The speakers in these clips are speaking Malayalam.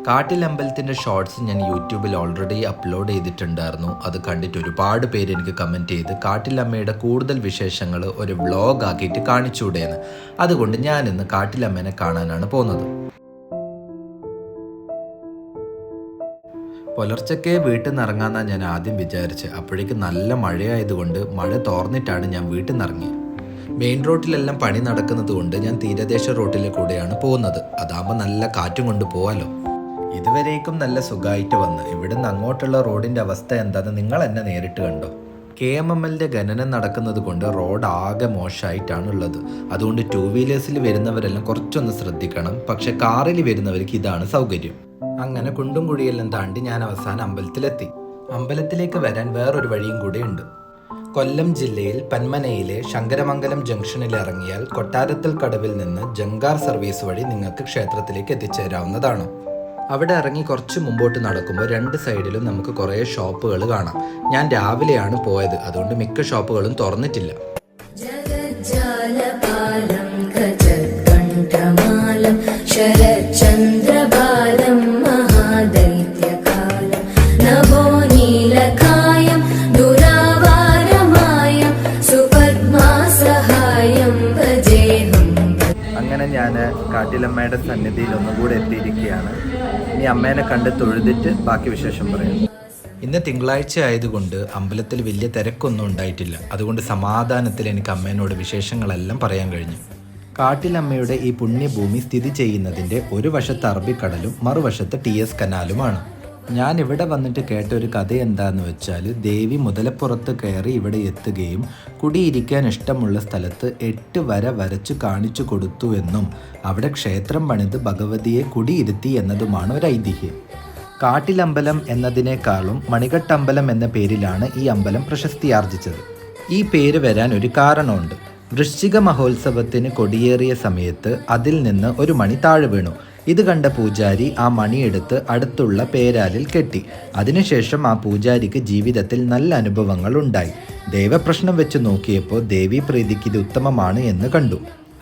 കാട്ടിലമ്പലത്തിൻ്റെ ഷോർട്സ് ഞാൻ യൂട്യൂബിൽ ഓൾറെഡി അപ്ലോഡ് ചെയ്തിട്ടുണ്ടായിരുന്നു. അത് കണ്ടിട്ട് ഒരുപാട് പേര് എനിക്ക് കമൻറ്റ് ചെയ്ത് കാട്ടിലമ്മയുടെ കൂടുതൽ വിശേഷങ്ങൾ ഒരു വ്ളോഗ് ആക്കിയിട്ട് കാണിച്ചുകൂടെയെന്ന്. അതുകൊണ്ട് ഞാനിന്ന് കാട്ടിലമ്മേനെ കാണാനാണ് പോകുന്നത്. പുലർച്ചയ്ക്ക് വീട്ടിൽ നിന്ന് ഇറങ്ങാമെന്നാണ് ഞാൻ ആദ്യം വിചാരിച്ചത്. അപ്പോഴേക്ക് നല്ല മഴയായതുകൊണ്ട് മഴ തോർന്നിട്ടാണ് ഞാൻ വീട്ടിൽ നിന്ന് ഇറങ്ങിയത്. മെയിൻ റോഡിലെല്ലാം പണി നടക്കുന്നത് കൊണ്ട് ഞാൻ തീരദേശ റോഡിലെ കൂടെയാണ് പോകുന്നത്. അതാകുമ്പോൾ നല്ല കാറ്റും കൊണ്ട് പോകാമല്ലോ. ഇതുവരേക്കും നല്ല സുഖമായിട്ട് വന്ന് ഇവിടുന്ന് അങ്ങോട്ടുള്ള റോഡിൻ്റെ അവസ്ഥ എന്താണെന്ന് നിങ്ങൾ എന്നെ നേരിട്ട് കണ്ടോ. KMMLന്റെ ഖനനം നടക്കുന്നത് കൊണ്ട് റോഡ് ആകെ മോശമായിട്ടാണ് ഉള്ളത്. അതുകൊണ്ട് 2 വീലേഴ്സിൽ വരുന്നവരെല്ലാം കുറച്ചൊന്ന് ശ്രദ്ധിക്കണം. പക്ഷെ കാറിൽ വരുന്നവർക്ക് ഇതാണ് സൗകര്യം. അങ്ങനെ കുണ്ടും കുഴിയെല്ലാം താണ്ടി ഞാൻ അവസാനം അമ്പലത്തിലെത്തി. അമ്പലത്തിലേക്ക് വരാൻ വേറൊരു വഴിയും കൂടെ ഉണ്ട്. കൊല്ലം ജില്ലയിൽ പന്മനയിലെ ശങ്കരമംഗലം ജംഗ്ഷനിൽ ഇറങ്ങിയാൽ കൊട്ടാരത്തിൽ കടവിൽ നിന്ന് ജങ്കാർ സർവീസ് വഴി നിങ്ങൾക്ക് ക്ഷേത്രത്തിലേക്ക് എത്തിച്ചേരാവുന്നതാണ്. അവിടെ ഇറങ്ങി കുറച്ച് മുമ്പോട്ട് നടക്കുമ്പോൾ 2 സൈഡിലും നമുക്ക് കുറേ ഷോപ്പുകൾ കാണാം. ഞാൻ രാവിലെയാണ് പോയത്, അതുകൊണ്ട് മിക്ക ഷോപ്പുകളും തുറന്നിട്ടില്ല. അങ്ങനെ ഞാൻ കാട്ടിലമ്മയുടെ സന്നിധിയിൽ ഒന്നുകൂടെ എത്തിയിരിക്കുകയാണ്. ഇനി അമ്മേനെ കണ്ട് തൊഴുതിട്ട് ബാക്കി വിശേഷം പറയാം. ഇന്ന് തിങ്കളാഴ്ച ആയതുകൊണ്ട് അമ്പലത്തിൽ വലിയ തിരക്കൊന്നും ഉണ്ടായിട്ടില്ല. അതുകൊണ്ട് സമാധാനത്തിൽ എനിക്ക് അമ്മേനോട് വിശേഷങ്ങളെല്ലാം പറയാൻ കഴിഞ്ഞു. കാട്ടിലമ്മയുടെ ഈ പുണ്യഭൂമി സ്ഥിതി ചെയ്യുന്നതിൻ്റെ ഒരു വശത്ത് അറബിക്കടലും മറുവശത്ത് TS കനാലുമാണ്. ഞാൻ ഇവിടെ വന്നിട്ട് കേട്ട ഒരു കഥ എന്താന്ന് വെച്ചാൽ, ദേവി മുതലപ്പുറത്ത് കയറി ഇവിടെ എത്തുകയും കുടിയിരിക്കാൻ ഇഷ്ടമുള്ള സ്ഥലത്ത് 8 വര വരച്ചു കാണിച്ചു കൊടുത്തു എന്നും അവിടെ ക്ഷേത്രം പണിത് ഭഗവതിയെ കുടിയിരുത്തി എന്നതുമാണ് ഒരു ഐതിഹ്യം. കാട്ടിലമ്പലം എന്നതിനേക്കാളും മണികട്ടമ്പലം എന്ന പേരിലാണ് ഈ അമ്പലം പ്രശസ്തിയാർജിച്ചത്. ഈ പേര് വരാൻ ഒരു കാരണമുണ്ട്. വൃശ്ചിക മഹോത്സവത്തിന് കൊടിയേറിയ സമയത്ത് അതിൽ നിന്ന് ഒരു മണി താഴെ വീണു. ഇത് കണ്ട പൂജാരി ആ മണിയെടുത്ത് അടുത്തുള്ള പേരാലിൽ കെട്ടി. അതിനുശേഷം ആ പൂജാരിക്ക് ജീവിതത്തിൽ നല്ല അനുഭവങ്ങൾ ഉണ്ടായി. ദൈവപ്രശ്നം വെച്ച് നോക്കിയപ്പോൾ ദേവീ പ്രീതിക്ക് ഇത് ഉത്തമമാണ് എന്ന് കണ്ടു.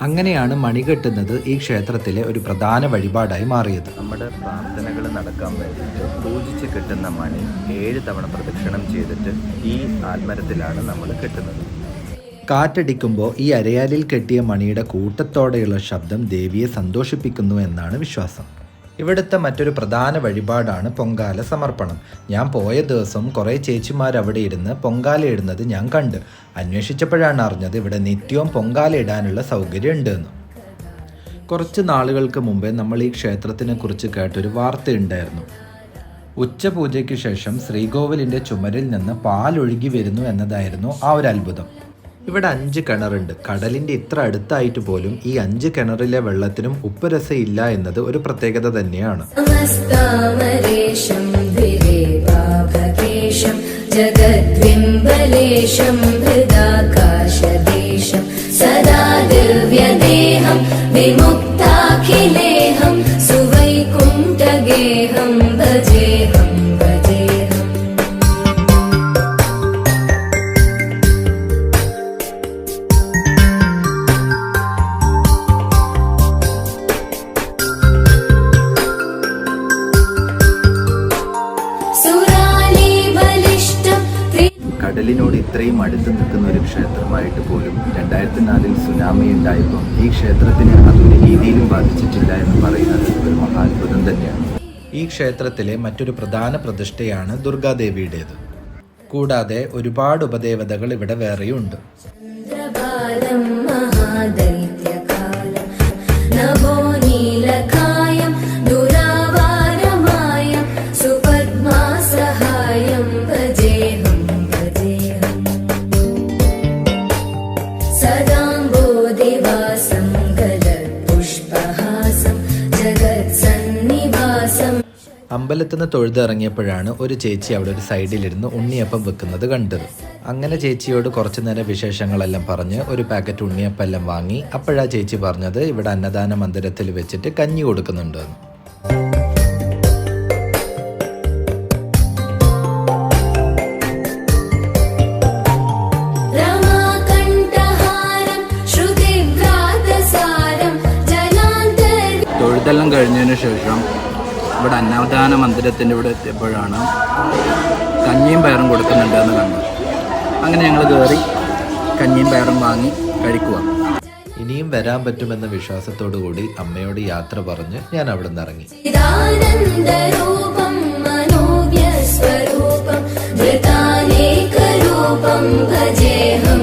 അങ്ങനെയാണ് മണി കെട്ടുന്നത് ഈ ക്ഷേത്രത്തിലെ ഒരു പ്രധാന വഴിപാടായി മാറിയത്. നമ്മുടെ പ്രാർത്ഥനകൾ നടക്കാൻ വേണ്ടിയിട്ട് പൂജിച്ച് കെട്ടുന്ന മണി 7 തവണ പ്രദക്ഷിണം ചെയ്തിട്ട് ഈ ആൽമരത്തിലാണ് നമ്മൾ കെട്ടുന്നത്. കാറ്റടിക്കുമ്പോൾ ഈ അരയാലിൽ കെട്ടിയ മണിയുടെ കൂട്ടത്തോടെയുള്ള ശബ്ദം ദേവിയെ സന്തോഷിപ്പിക്കുന്നു എന്നാണ് വിശ്വാസം. ഇവിടുത്തെ മറ്റൊരു പ്രധാന വഴിപാടാണ് പൊങ്കാല സമർപ്പണം. ഞാൻ പോയ ദിവസം കുറേ ചേച്ചിമാർ അവിടെ ഇരുന്ന് പൊങ്കാല ഇടുന്നത് ഞാൻ കണ്ട്. അന്വേഷിച്ചപ്പോഴാണ് അറിഞ്ഞത് ഇവിടെ നിത്യവും പൊങ്കാല ഇടാനുള്ള സൗകര്യം ഉണ്ടെന്ന്. കുറച്ച് നാളുകൾക്ക് മുമ്പേ നമ്മൾ ഈ ക്ഷേത്രത്തിനെ കുറിച്ച് കേട്ടൊരു വാർത്തയുണ്ടായിരുന്നു. ഉച്ചപൂജയ്ക്ക് ശേഷം ശ്രീകോവിലിൻ്റെ ചുമരിൽ നിന്ന് പാലൊഴുകി വരുന്നു എന്നതായിരുന്നു ആ ഒരു അത്ഭുതം. ഇവിടെ 5 കിണറുണ്ട്. കടലിൻ്റെ ഇത്ര അടുത്തായിട്ട് പോലും ഈ 5 കിണറിലെ വെള്ളത്തിനും ഉപ്പുരസയില്ല എന്നത് ഒരു പ്രത്യേകത തന്നെയാണ്. കടലിനോട് ഇത്രയും അടുത്ത് നിൽക്കുന്ന ഒരു ക്ഷേത്രമായിട്ട് പോലും 2004 സുനാമി ഉണ്ടായപ്പോൾ ഈ ക്ഷേത്രത്തിന് അതൊരു രീതിയിലും ബാധിച്ചിട്ടില്ല എന്ന് പറയുന്നത് ഒരു മഹാത്ഭുതം തന്നെയാണ്. ഈ ക്ഷേത്രത്തിലെ മറ്റൊരു പ്രധാന പ്രതിഷ്ഠയാണ് ദുർഗാദേവിയുടേത്. കൂടാതെ ഒരുപാട് ഉപദേവതകൾ ഇവിടെ വേറെയുണ്ട്. അമ്പലത്തിൽ നിന്ന് തൊഴുതിറങ്ങിയപ്പോഴാണ് ഒരു ചേച്ചി അവിടെ ഒരു സൈഡിലിരുന്ന് ഉണ്ണിയപ്പം വെക്കുന്നത് കണ്ടത്. അങ്ങനെ ചേച്ചിയോട് കുറച്ചു നേരം വിശേഷങ്ങളെല്ലാം പറഞ്ഞ് ഒരു പാക്കറ്റ് ഉണ്ണിയപ്പം എല്ലാം വാങ്ങി. അപ്പോഴാ ചേച്ചി പറഞ്ഞത് ഇവിടെ അന്നദാന മന്ദിരത്തിൽ വെച്ചിട്ട് കഞ്ഞി കൊടുക്കുന്നുണ്ടെന്ന്. തൊഴുതെല്ലാം കഴിഞ്ഞതിന് ശേഷം ഇവിടെ അന്നദാന മന്ദിരത്തിൻ്റെ ഇവിടെ എത്തിയപ്പോഴാണ് കഞ്ഞിയും പയറും കൊടുക്കുന്നുണ്ടെന്ന് കണ്ടു. അങ്ങനെ ഞങ്ങൾ കയറി കഞ്ഞിയും പയറും വാങ്ങി കഴിക്കുക. ഇനിയും വരാൻ പറ്റുമെന്ന വിശ്വാസത്തോടു കൂടി അമ്മയോട് യാത്ര പറഞ്ഞ് ഞാൻ അവിടെ നിന്ന് ഇറങ്ങി. ഭജേഹം